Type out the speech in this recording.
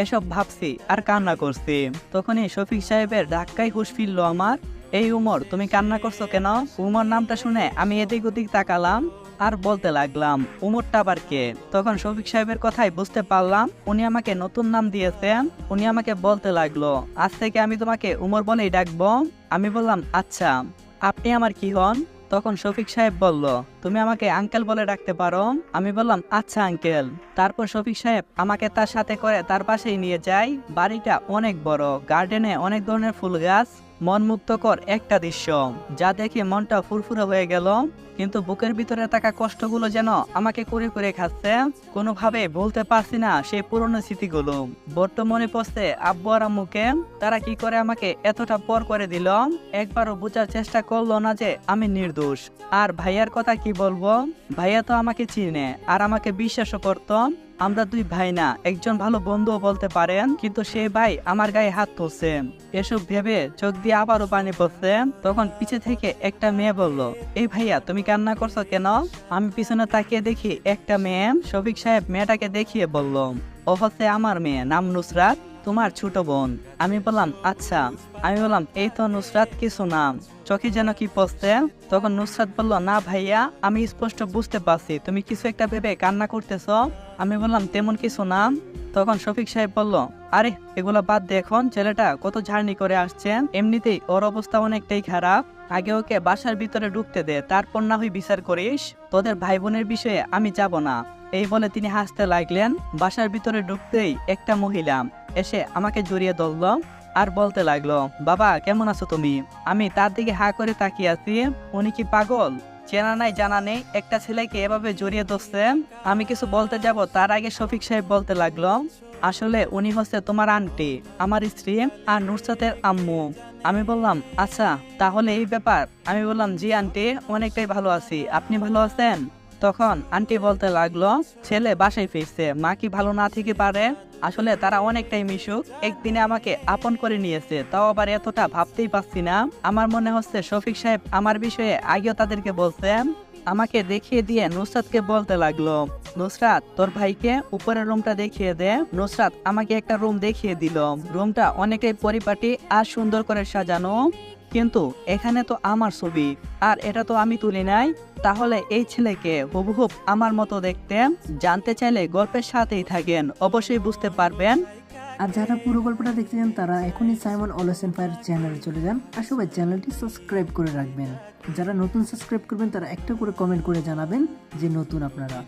এসব ভাবছি আর কান্না করছি। তখনই শফিক সাহেবের ধাক্কায় হুঁশ ফিরল আমার। এই উমর, তুমি কান্না করছো কেন? উমর নামটা শুনে আমি এদিক ওদিক তাকালাম আর বলতে লাগলাম, উমরটা আবার কে? তখন শফিক সাহেবের কথাই বুঝতে পারলাম উনি আমাকে নতুন নাম দিয়েছেন। উনি আমাকে বলতে লাগলো, আজ থেকে আমি তোমাকে উমর বলেই ডাকবো। আমি বললাম, আচ্ছা, আপনি আমার কি হন? তখন শফিক সাহেব বলল, তুমি আমাকে আঙ্কেল বলে ডাকতে পারো। আমি বললাম, আচ্ছা আঙ্কেল। তারপর শফিক সাহেব আমাকে তার সাথে করে তার পাশেই নিয়ে যায়। বাড়িটা অনেক বড়, গার্ডেনে অনেক ধরনের ফুল গাছ, মন মুগ্ধকর একটা দৃশ্য, যা দেখে মনটা ফুরফুরে হয়ে গেল। কিন্তু বুকের ভিতরে থাকা কষ্টগুলো যেন আমাকে কুরে কুরে খাচ্ছে। কোনোভাবে বলতে পারছি না সেই পুরনো স্মৃতিগুলো। বর্তমানে পড়ছে আব্বু আর আম্মুকে, তারা কি করে আমাকে এতটা পর করে দিল। একবারও বোঝার চেষ্টা করলো না যে আমি নির্দোষ। আর ভাইয়ার কথা কি বলবো, ভাইয়া তো আমাকে চিনে আর আমাকে বিশ্বাসও করতো। আমরা দুই ভাই না, একজন ভালো বন্ধুও বলতে পারেন, কিন্তু সেই ভাই আমার গায়ে হাত তুলছে। এসব ভেবে চোখ দিয়ে আবারও পানি পড়ছে। তখন পিছে থেকে একটা মেয়ে বলল, এই ভাইয়া তুমি কান্না করছো কেন? আমি পিছনে তাকিয়ে দেখি একটা মেয়ে। শফিক সাহেব মেয়েটাকে দেখিয়ে বলল, ও হচ্ছে আমার মেয়ে, নাম নুসরাত, তোমার ছোট বোন। আমি বললাম, আচ্ছা। আমি বললাম, এই তো নুসরাত, কিছু নাম চোখে যেন কি পড়ছে। তখন নুসরাত বলল, না ভাইয়া, আমি স্পষ্ট বুঝতে পারছি তুমি কিছু একটা ভেবে কান্না করতেছ। আমি বললাম, তেমন কিছু না। তখন শফিক সাহেব বলল, আরে এগুলা বাদ দে, এখন ছেলেটা কত জার্নি করে আসছে, এমনিতেই ওর অবস্থা অনেকটাই খারাপ। আগে ওকে বাসার ভিতরে ঢুকতে দে, তারপর না হয় বিচার করিস। তোদের ভাই বোনের বিষয়ে আমি যাব না। এই বলে তিনি হাসতে লাগলেন। বাসার ভিতরে ঢুকতেই একটা মহিলা এসে আমাকে জড়িয়ে ধরল আর বলতে লাগলো, বাবা কেমন আছো তুমি? আমি তার দিকে হা করে তাকিয়ে আছি। উনি কি পাগল? চেনা নাই জানা নেই একটা ছেলেকে এভাবে জড়িয়ে ধরছে। আমি কিছু বলতে যাব তার আগে শফিক সাহেব বলতে লাগলো, আসলে উনি হচ্ছে তোমার আন্টি, আমার স্ত্রী আর নুসরাতের আম্মু। আমি বললাম, আচ্ছা তাহলে এই ব্যাপার। আমি বললাম, জি আন্টি, অনেকটাই ভালো আছি, আপনি ভালো আছেন? তখন আন্টি বলতে লাগলো, ছেলে বাসায় ফিরছে, মা কি ভালো না থেকে পারে? আসলে তারা অনেকটাই মিশুক, একদিনে আমাকে আপন করে নিয়েছে, তাও আবার এতটা ভাবতেই পারছি না। আমার মনে হচ্ছে শফিক সাহেব আমার বিষয়ে আগেও তাদেরকে বলছেন। আমাকে দেখিয়ে দিয়ে নুসরাতকে বলতে লাগলো, নুসরাত তোর ভাইকে উপরের রুমটা দেখিয়ে দে। নুসরাত আমাকে একটা রুম দেখিয়ে দিল। রুমটা অনেকটাই পরিপাটি আর সুন্দর করে সাজানো, কিন্তু এখানে তো আমার ছবি, আর এটা তো আমি তুলি নাই। তাহলে এই ছেলেকে হুবহুব আমার মতো দেখতে? জানতে চাইলে গল্পের সাথেই থাকেন, অবশ্যই বুঝতে পারবেন। আর যারা পুরো গল্পটা দেখতে চান তারা এখনই সাইমন অলওয়েজ অন ফায়ার চ্যানেলে চলে যান আর সবাই চ্যানেলটি সাবস্ক্রাইব করে রাখবেন। যারা নতুন সাবস্ক্রাইব করবেন তারা একটা করে কমেন্ট করে জানাবেন যে নতুন আপনারা।